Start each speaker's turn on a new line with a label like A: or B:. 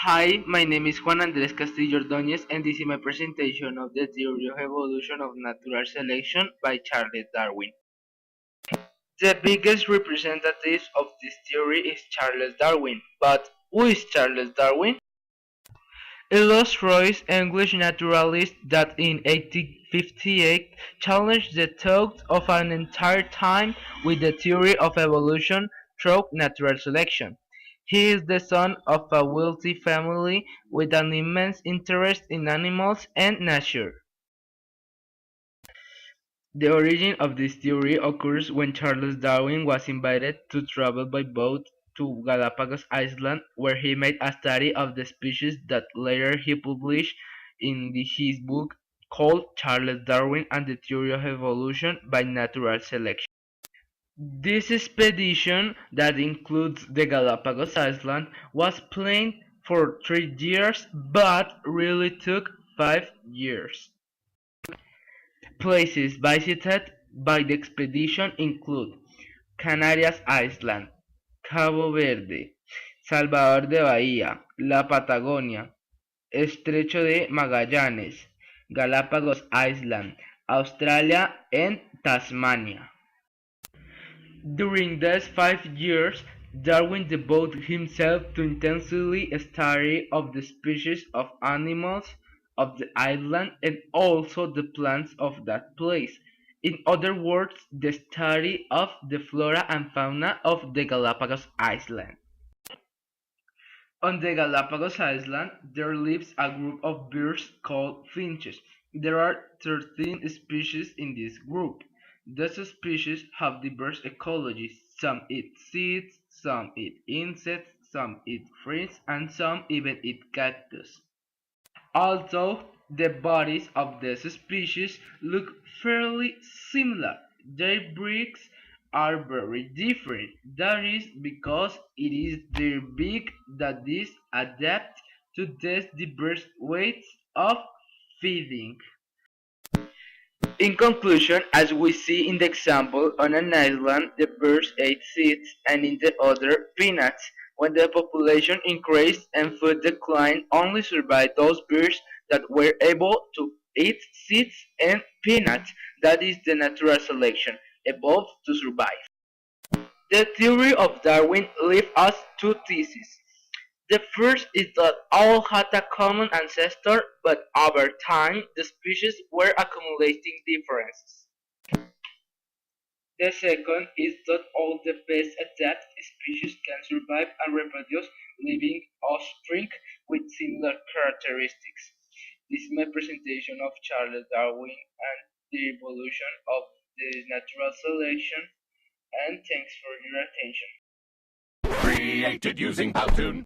A: Hi, my name is Juan Andrés Castillo Ordóñez, and this is my presentation of the theory of evolution of natural selection by Charles Darwin. The biggest representative of this theory is Charles Darwin. But who is Charles Darwin? Illustrious English naturalist that in 1858 challenged the thought of an entire time with the theory of evolution through natural selection. He is the son of a wealthy family with an immense interest in animals and nature. The origin of this theory occurs when Charles Darwin was invited to travel by boat to Galapagos Island, where he made a study of the species that later he published in his book called Charles Darwin and the Theory of Evolution by Natural Selection. This expedition, that includes the Galapagos Island, was planned for 3 years but really took 5 years. Places visited by the expedition include Canarias Island, Cabo Verde, Salvador de Bahía, la Patagonia, Estrecho de Magallanes, Galapagos Island, Australia and Tasmania. During these 5 years, Darwin devoted himself to intensely study of the species of animals of the island and also the plants of that place. In other words, the study of the flora and fauna of the Galapagos Island. On the Galapagos Island, there lives a group of birds called finches. There are 13 species in this group. These species have diverse ecologies. Some eat seeds, some eat insects, some eat fruits, and some even eat cactus. Although the bodies of these species look fairly similar, their breeds are very different. That is because it is their beak that is adapted to these diverse ways of feeding. In conclusion, as we see in the example, on an island the birds ate seeds and in the other peanuts. When the population increased and food declined, only survived those birds that were able to eat seeds and peanuts. That is the natural selection, evolved to survive. The theory of Darwin leaves us two theses. The first is that all had a common ancestor, but over time the species were accumulating differences. The second is that all the best adapted species can survive and reproduce, leaving offspring with similar characteristics. This is my presentation of Charles Darwin and the evolution of the natural selection, and thanks for your attention.
B: Created using Powtoon.